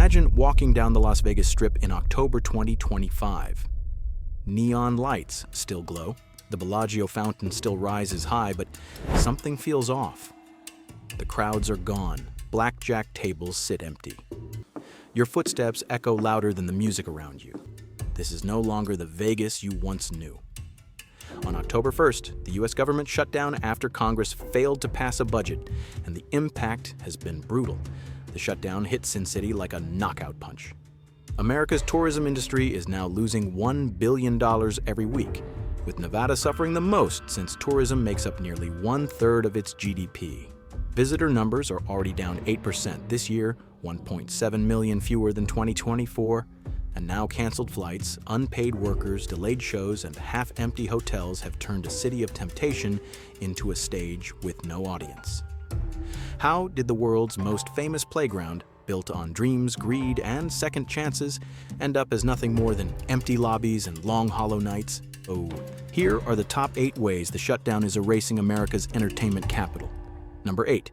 Imagine walking down the Las Vegas Strip in October 2025. Neon lights still glow, the Bellagio fountain still rises high, but something feels off. The crowds are gone, blackjack tables sit empty. Your footsteps echo louder than the music around you. This is no longer the Vegas you once knew. On October 1st, the U.S. government shut down after Congress failed to pass a budget, and the impact has been brutal. The shutdown hit Sin City like a knockout punch. America's tourism industry is now losing $1 billion every week, with Nevada suffering the most since tourism makes up nearly 1/3 of its GDP. Visitor numbers are already down 8% this year, 1.7 million fewer than 2024, and now canceled flights, unpaid workers, delayed shows, and half-empty hotels have turned a city of temptation into a stage with no audience. How did the world's most famous playground, built on dreams, greed, and second chances, end up as nothing more than empty lobbies and long hollow nights? Oh, here are the top 8 ways the shutdown is erasing America's entertainment capital. Number 8,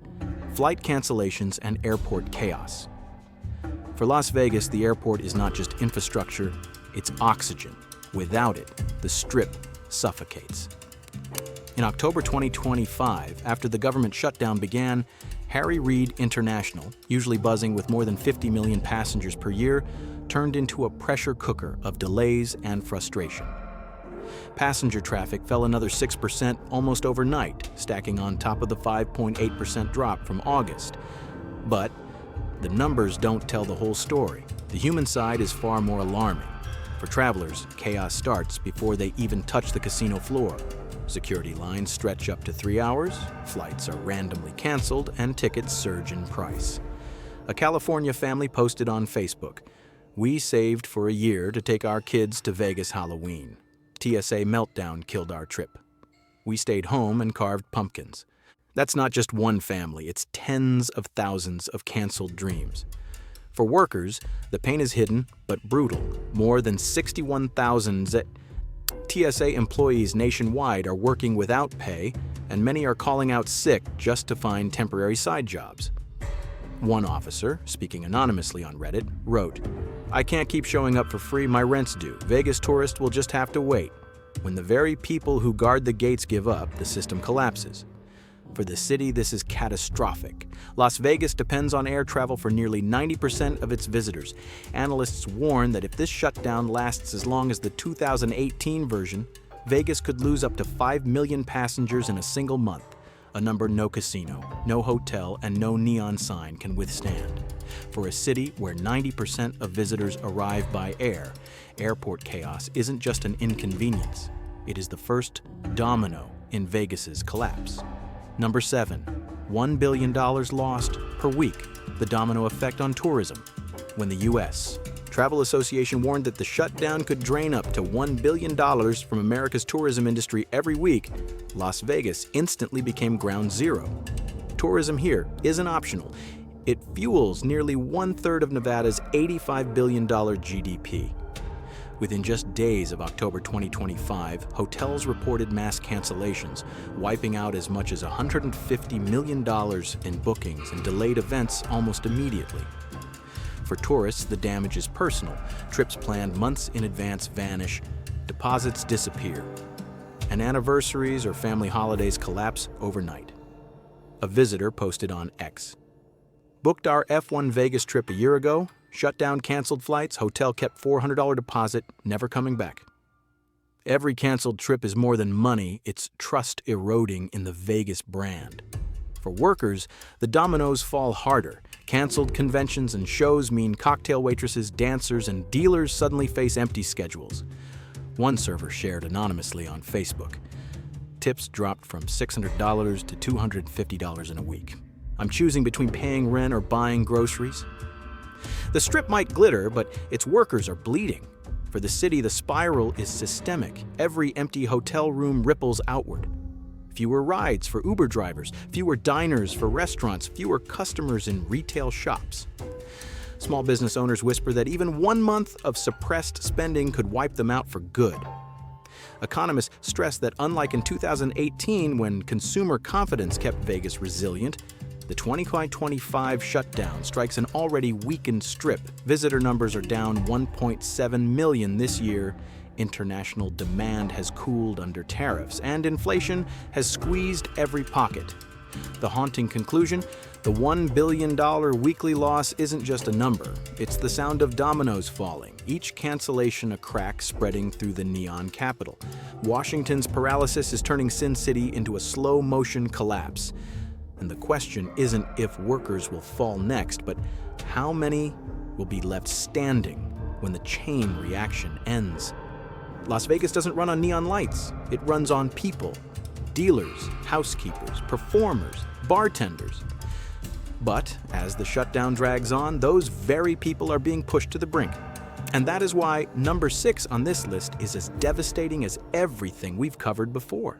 flight cancellations and airport chaos. For Las Vegas, the airport is not just infrastructure, it's oxygen. Without it, the Strip suffocates. In October 2025, after the government shutdown began, Harry Reid International, usually buzzing with more than 50 million passengers per year, turned into a pressure cooker of delays and frustration. Passenger traffic fell another 6% almost overnight, stacking on top of the 5.8% drop from August. But the numbers don't tell the whole story. The human side is far more alarming. For travelers, chaos starts before they even touch the casino floor. Security lines stretch up to 3 hours, flights are randomly canceled, and tickets surge in price. A California family posted on Facebook, "We saved for a year to take our kids to Vegas Halloween. TSA meltdown killed our trip. We stayed home and carved pumpkins." That's not just one family, it's tens of thousands of canceled dreams. For workers, the pain is hidden but brutal. More than 61,000 TSA employees nationwide are working without pay, and many are calling out sick just to find temporary side jobs. One officer, speaking anonymously on Reddit, wrote, "I can't keep showing up for free, my rent's due. Vegas tourists will just have to wait. When the very people who guard the gates give up, the system collapses." For the city, this is catastrophic. Las Vegas depends on air travel for nearly 90% of its visitors. Analysts warn that if this shutdown lasts as long as the 2018 version, Vegas could lose up to 5 million passengers in a single month, a number no casino, no hotel, and no neon sign can withstand. For a city where 90% of visitors arrive by air, airport chaos isn't just an inconvenience. It is the first domino in Vegas's collapse. Number 7, $1 billion lost per week, the domino effect on tourism. When the U.S. Travel Association warned that the shutdown could drain up to $1 billion from America's tourism industry every week, Las Vegas instantly became ground zero. Tourism here isn't optional. It fuels nearly 1/3 of Nevada's $85 billion GDP. Within just days of October 2025, hotels reported mass cancellations, wiping out as much as $150 million in bookings and delayed events almost immediately. For tourists, the damage is personal. Trips planned months in advance vanish, deposits disappear, and anniversaries or family holidays collapse overnight. A visitor posted on X, "Booked our F1 Vegas trip a year ago, shutdown canceled flights, hotel kept $400 deposit, never coming back." Every canceled trip is more than money, it's trust eroding in the Vegas brand. For workers, the dominoes fall harder. Canceled conventions and shows mean cocktail waitresses, dancers, and dealers suddenly face empty schedules. One server shared anonymously on Facebook, "Tips dropped from $600 to $250 in a week. I'm choosing between paying rent or buying groceries." The Strip might glitter, but its workers are bleeding. For the city, the spiral is systemic. Every empty hotel room ripples outward. Fewer rides for Uber drivers, fewer diners for restaurants, fewer customers in retail shops. Small business owners whisper that even 1 month of suppressed spending could wipe them out for good. Economists stress that unlike in 2018, when consumer confidence kept Vegas resilient, The 2025 shutdown strikes an already weakened Strip. Visitor numbers are down 1.7 million this year. International demand has cooled under tariffs, and inflation has squeezed every pocket. The haunting conclusion: the $1 billion weekly loss isn't just a number, it's the sound of dominoes falling, each cancellation a crack spreading through the neon capital. Washington's paralysis is turning Sin City into a slow-motion collapse. And the question isn't if workers will fall next, but how many will be left standing when the chain reaction ends. Las Vegas doesn't run on neon lights, it runs on people. Dealers, housekeepers, performers, bartenders. But as the shutdown drags on, those very people are being pushed to the brink. And that is why number 6 on this list is as devastating as everything we've covered before.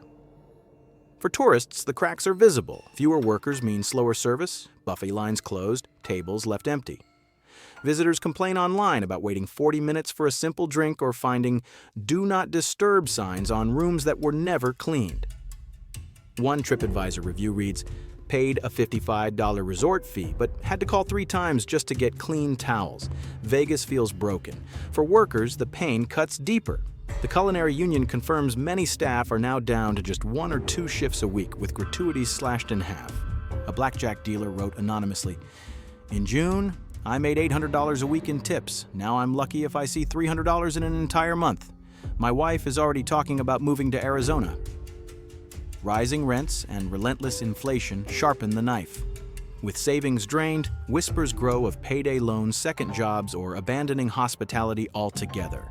For tourists, the cracks are visible. Fewer workers mean slower service, buffet lines closed, tables left empty. Visitors complain online about waiting 40 minutes for a simple drink or finding "Do Not Disturb" signs on rooms that were never cleaned. One TripAdvisor review reads, "Paid a $55 resort fee, but had to call 3 times just to get clean towels. Vegas feels broken. For workers, the pain cuts deeper." The Culinary Union confirms many staff are now down to just 1 or 2 shifts a week, with gratuities slashed in half. A blackjack dealer wrote anonymously, "In June, I made $800 a week in tips. Now I'm lucky if I see $300 in an entire month. My wife is already talking about moving to Arizona." Rising rents and relentless inflation sharpen the knife. With savings drained, whispers grow of payday loans, second jobs, or abandoning hospitality altogether.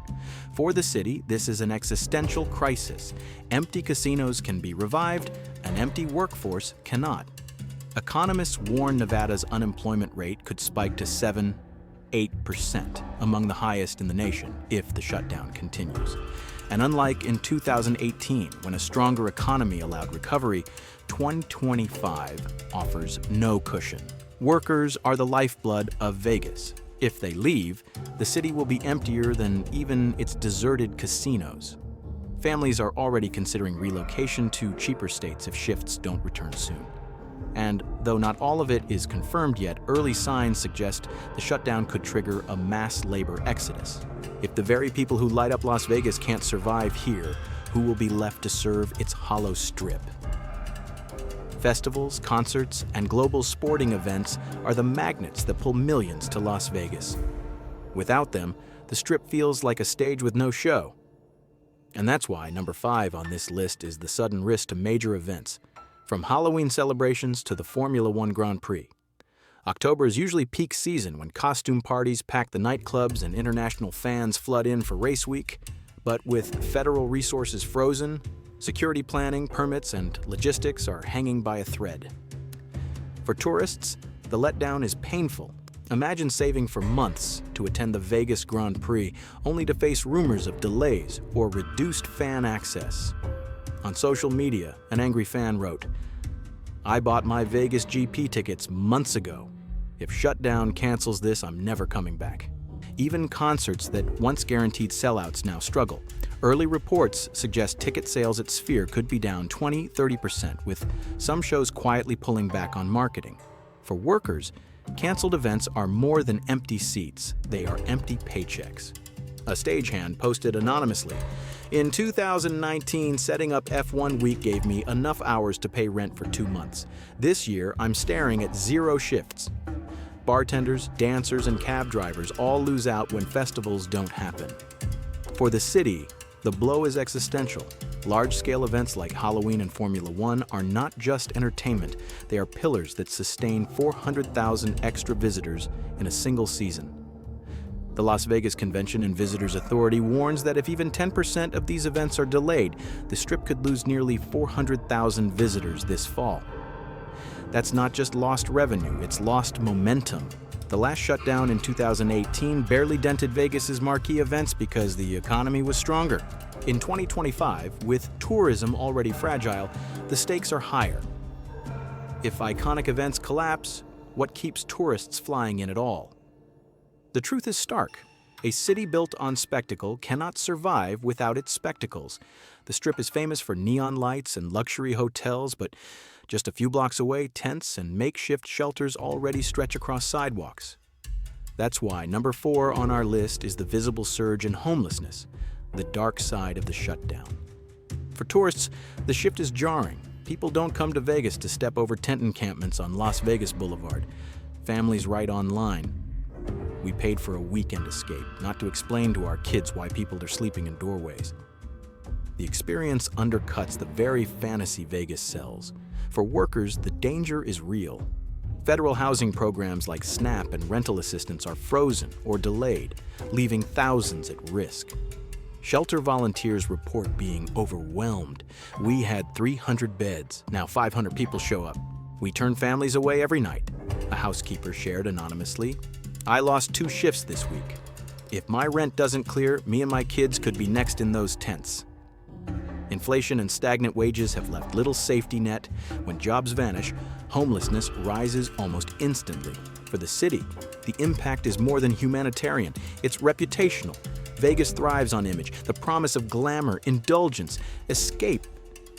For the city, this is an existential crisis. Empty casinos can be revived, an empty workforce cannot. Economists warn Nevada's unemployment rate could spike to 7–8%, among the highest in the nation, if the shutdown continues. And unlike in 2018, when a stronger economy allowed recovery, 2025 offers no cushion. Workers are the lifeblood of Vegas. If they leave, the city will be emptier than even its deserted casinos. Families are already considering relocation to cheaper states if shifts don't return soon. And though not all of it is confirmed yet, early signs suggest the shutdown could trigger a mass labor exodus. If the very people who light up Las Vegas can't survive here, who will be left to serve its hollow Strip? Festivals, concerts, and global sporting events are the magnets that pull millions to Las Vegas. Without them, the Strip feels like a stage with no show. And that's why number 5 on this list is the sudden risk to major events, from Halloween celebrations to the Formula One Grand Prix. October is usually peak season when costume parties pack the nightclubs and international fans flood in for race week. But with federal resources frozen, security planning, permits, and logistics are hanging by a thread. For tourists, the letdown is painful. Imagine saving for months to attend the Vegas Grand Prix, only to face rumors of delays or reduced fan access. On social media, an angry fan wrote, "I bought my Vegas GP tickets months ago. If Shutdown cancels this, I'm never coming back." Even concerts that once guaranteed sellouts now struggle. Early reports suggest ticket sales at Sphere could be down 20–30%, with some shows quietly pulling back on marketing. For workers, canceled events are more than empty seats, they are empty paychecks. A stagehand posted anonymously, "In 2019, setting up F1 week gave me enough hours to pay rent for 2 months. This year, I'm staring at 0 shifts." Bartenders, dancers, and cab drivers all lose out when festivals don't happen. For the city, the blow is existential. Large-scale events like Halloween and Formula One are not just entertainment, they are pillars that sustain 400,000 extra visitors in a single season. The Las Vegas Convention and Visitors Authority warns that if even 10% of these events are delayed, the Strip could lose nearly 400,000 visitors this fall. That's not just lost revenue, it's lost momentum. The last shutdown in 2018 barely dented Vegas's marquee events because the economy was stronger. In 2025, with tourism already fragile, the stakes are higher. If iconic events collapse, what keeps tourists flying in at all? The truth is stark. A city built on spectacle cannot survive without its spectacles. The Strip is famous for neon lights and luxury hotels, but just a few blocks away, tents and makeshift shelters already stretch across sidewalks. That's why number 4 on our list is the visible surge in homelessness, the dark side of the shutdown. For tourists, the shift is jarring. People don't come to Vegas to step over tent encampments on Las Vegas Boulevard. Families write online. We paid for a weekend escape, not to explain to our kids why people are sleeping in doorways. The experience undercuts the very fantasy Vegas sells. For workers, the danger is real. Federal housing programs like SNAP and rental assistance are frozen or delayed, leaving thousands at risk. Shelter volunteers report being overwhelmed. We had 300 beds. Now 500 people show up. We turn families away every night, a housekeeper shared anonymously. I lost 2 shifts this week. If my rent doesn't clear, me and my kids could be next in those tents. Inflation and stagnant wages have left little safety net. When jobs vanish, homelessness rises almost instantly. For the city, the impact is more than humanitarian. It's reputational. Vegas thrives on image, the promise of glamour, indulgence, escape.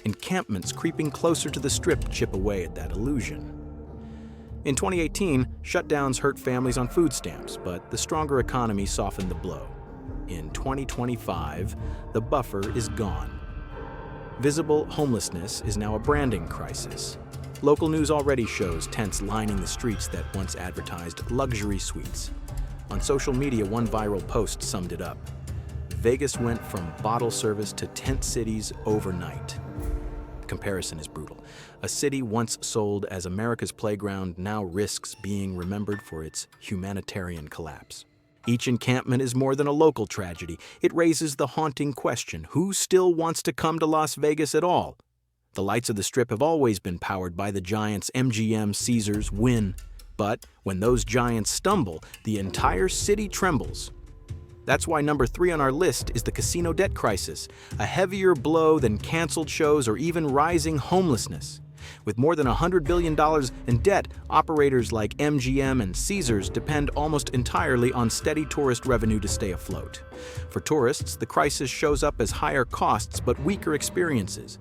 Encampments creeping closer to the Strip chip away at that illusion. In 2018, shutdowns hurt families on food stamps, but the stronger economy softened the blow. In 2025, the buffer is gone. Visible homelessness is now a branding crisis. Local news already shows tents lining the streets that once advertised luxury suites. On social media, one viral post summed it up. Vegas went from bottle service to tent cities overnight. The comparison is brutal. A city once sold as America's playground now risks being remembered for its humanitarian collapse. Each encampment is more than a local tragedy. It raises the haunting question, who still wants to come to Las Vegas at all? The lights of the Strip have always been powered by the giants MGM, Caesars, Wynn. But when those giants stumble, the entire city trembles. That's why number 3 on our list is the casino debt crisis, a heavier blow than canceled shows or even rising homelessness. With more than $100 billion in debt, operators like MGM and Caesars depend almost entirely on steady tourist revenue to stay afloat. For tourists, the crisis shows up as higher costs but weaker experiences.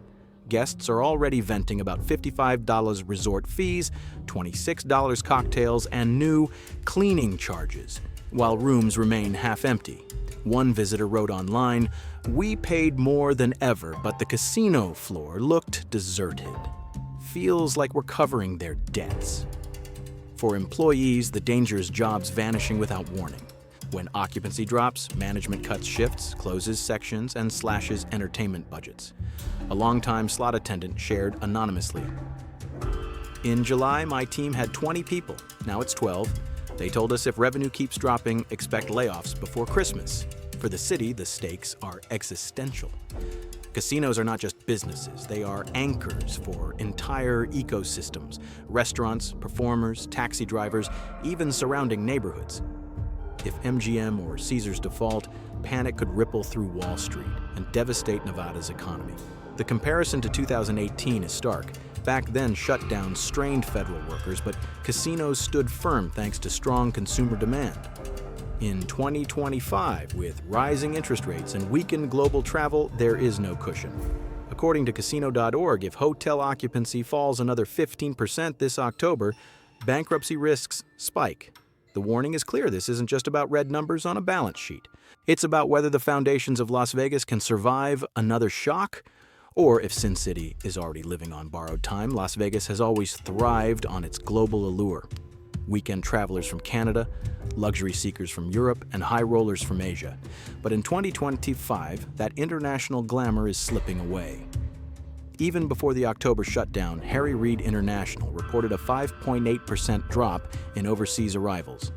Guests are already venting about $55 resort fees, $26 cocktails, and new cleaning charges, while rooms remain half empty. One visitor wrote online, "We paid more than ever, but the casino floor looked deserted. Feels like we're covering their debts." For employees, the danger is jobs vanishing without warning. When occupancy drops, management cuts shifts, closes sections, and slashes entertainment budgets. A longtime slot attendant shared anonymously. In July, my team had 20 people. Now it's 12. They told us if revenue keeps dropping, expect layoffs before Christmas. For the city, the stakes are existential. Casinos are not just businesses, they are anchors for entire ecosystems, restaurants, performers, taxi drivers, even surrounding neighborhoods. If MGM or Caesars default, panic could ripple through Wall Street and devastate Nevada's economy. The comparison to 2018 is stark. Back then, shutdowns strained federal workers, but casinos stood firm thanks to strong consumer demand. In 2025, with rising interest rates and weakened global travel, there is no cushion. According to casino.org, if hotel occupancy falls another 15% this October, bankruptcy risks spike. The warning is clear. This isn't just about red numbers on a balance sheet. It's about whether the foundations of Las Vegas can survive another shock, or if Sin City is already living on borrowed time. Las Vegas has always thrived on its global allure. Weekend travelers from Canada, luxury seekers from Europe, and high rollers from Asia. But in 2025, that international glamour is slipping away. Even before the October shutdown, Harry Reid International reported a 5.8% drop in overseas arrivals.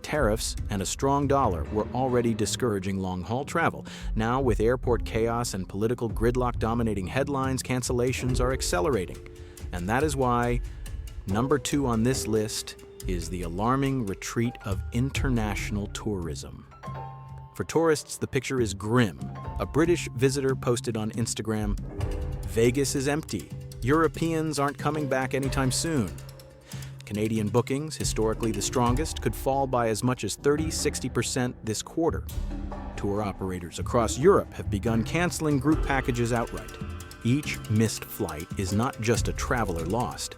Tariffs and a strong dollar were already discouraging long-haul travel. Now, with airport chaos and political gridlock dominating headlines, cancellations are accelerating. And that is why number 2 on this list is the alarming retreat of international tourism. For tourists, the picture is grim. A British visitor posted on Instagram, "Vegas is empty. Europeans aren't coming back anytime soon." Canadian bookings, historically the strongest, could fall by as much as 30–60% this quarter. Tour operators across Europe have begun canceling group packages outright. Each missed flight is not just a traveler lost.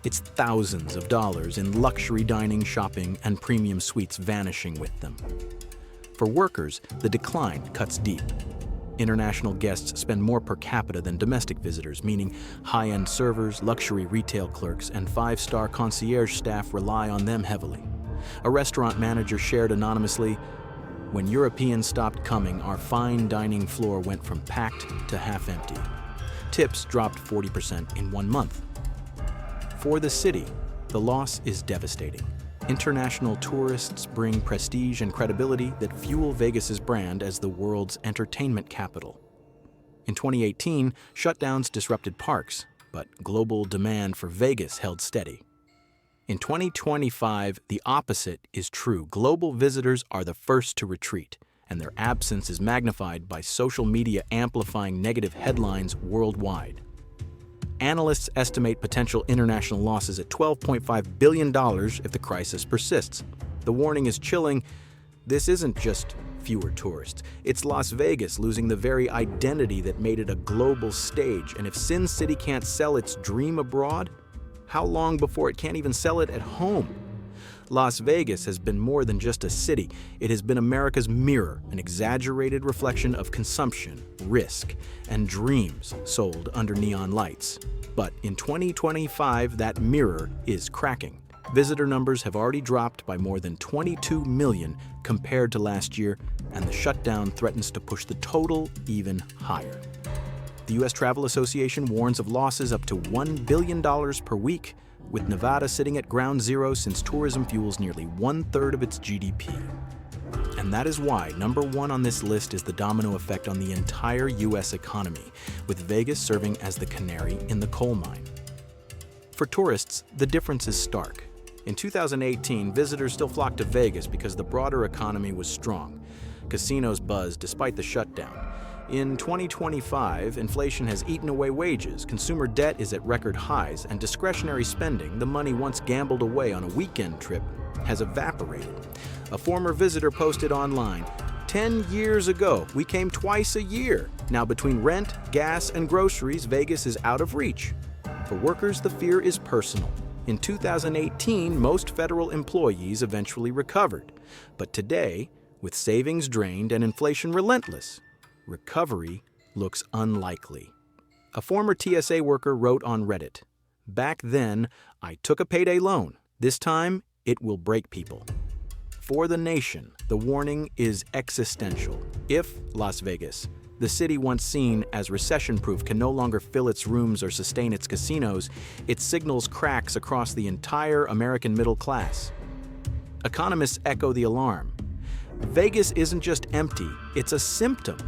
It's thousands of dollars in luxury dining, shopping, and premium suites vanishing with them. For workers, the decline cuts deep. International guests spend more per capita than domestic visitors, meaning high-end servers, luxury retail clerks, and five-star concierge staff rely on them heavily. A restaurant manager shared anonymously, "When Europeans stopped coming, our fine dining floor went from packed to half empty. Tips dropped 40% in 1 month." For the city, the loss is devastating. International tourists bring prestige and credibility that fuel Vegas's brand as the world's entertainment capital. In 2018, shutdowns disrupted parks, but global demand for Vegas held steady. In 2025, the opposite is true. Global visitors are the first to retreat, and their absence is magnified by social media amplifying negative headlines worldwide. Analysts estimate potential international losses at $12.5 billion if the crisis persists. The warning is chilling. This isn't just fewer tourists. It's Las Vegas losing the very identity that made it a global stage. And if Sin City can't sell its dream abroad, how long before it can't even sell it at home? Las Vegas has been more than just a city. It has been America's mirror, an exaggerated reflection of consumption, risk, and dreams sold under neon lights. But in 2025, that mirror is cracking. Visitor numbers have already dropped by more than 22 million compared to last year, and the shutdown threatens to push the total even higher. The U.S. Travel Association warns of losses up to $1 billion per week, with Nevada sitting at ground zero since tourism fuels nearly 1/3 of its GDP. And that is why number one on this list is the domino effect on the entire U.S. economy, with Vegas serving as the canary in the coal mine. For tourists, the difference is stark. In 2018, visitors still flocked to Vegas because the broader economy was strong. Casinos buzzed despite the shutdown. In 2025, inflation has eaten away wages, consumer debt is at record highs, and discretionary spending, the money once gambled away on a weekend trip, has evaporated. A former visitor posted online, 10 years ago, we came twice a year. Now between rent, gas, and groceries, Vegas is out of reach. For workers, the fear is personal. In 2018, most federal employees eventually recovered. But today, with savings drained and inflation relentless, recovery looks unlikely. A former TSA worker wrote on Reddit, "Back then, I took a payday loan. This time, it will break people." For the nation, the warning is existential. If Las Vegas, the city once seen as recession-proof, can no longer fill its rooms or sustain its casinos, it signals cracks across the entire American middle class. Economists echo the alarm. Vegas isn't just empty, it's a symptom.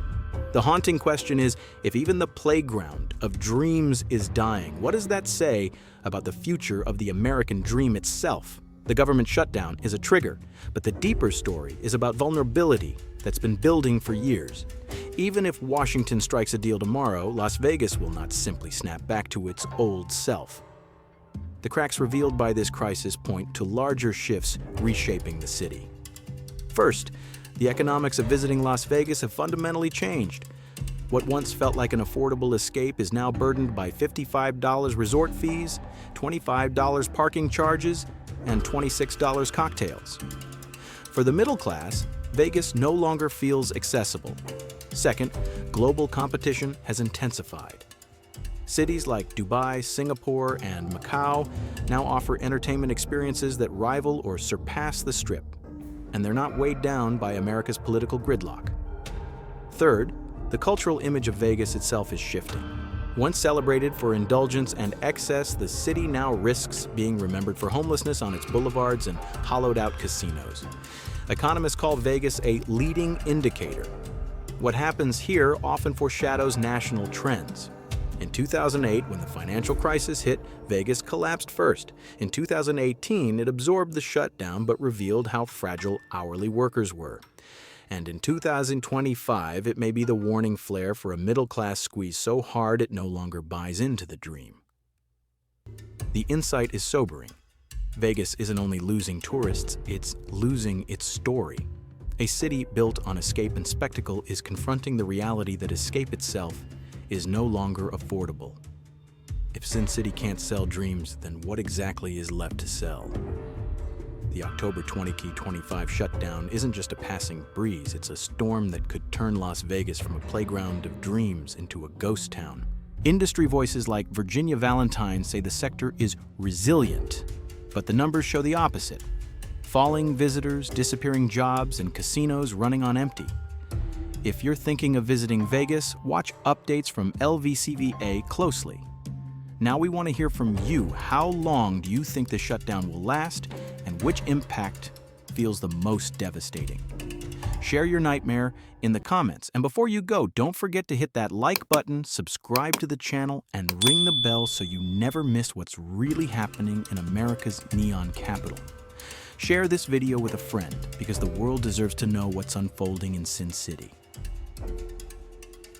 The haunting question is, if even the playground of dreams is dying, what does that say about the future of the American dream itself? The government shutdown is a trigger, but the deeper story is about vulnerability that's been building for years. Even if Washington strikes a deal tomorrow, Las Vegas will not simply snap back to its old self. The cracks revealed by this crisis point to larger shifts reshaping the city. First, the economics of visiting Las Vegas have fundamentally changed. What once felt like an affordable escape is now burdened by $55 resort fees, $25 parking charges, and $26 cocktails. For the middle class, Vegas no longer feels accessible. Second, global competition has intensified. Cities like Dubai, Singapore, and Macau now offer entertainment experiences that rival or surpass the Strip, and they're not weighed down by America's political gridlock. Third, the cultural image of Vegas itself is shifting. Once celebrated for indulgence and excess, the city now risks being remembered for homelessness on its boulevards and hollowed-out casinos. Economists call Vegas a leading indicator. What happens here often foreshadows national trends. In 2008, when the financial crisis hit, Vegas collapsed first. In 2018, it absorbed the shutdown but revealed how fragile hourly workers were. And in 2025, it may be the warning flare for a middle-class squeeze so hard it no longer buys into the dream. The insight is sobering. Vegas isn't only losing tourists, it's losing its story. A city built on escape and spectacle is confronting the reality that escape itself is no longer affordable. If Sin City can't sell dreams, then what exactly is left to sell? The October 2025 shutdown isn't just a passing breeze, it's a storm that could turn Las Vegas from a playground of dreams into a ghost town. Industry voices like Virginia Valentine say the sector is resilient, but the numbers show the opposite. Falling visitors, disappearing jobs, and casinos running on empty. If you're thinking of visiting Vegas, watch updates from LVCVA closely. Now we want to hear from you. How long do you think the shutdown will last, and which impact feels the most devastating? Share your nightmare in the comments. And before you go, don't forget to hit that like button, subscribe to the channel, and ring the bell so you never miss what's really happening in America's neon capital. Share this video with a friend because the world deserves to know what's unfolding in Sin City.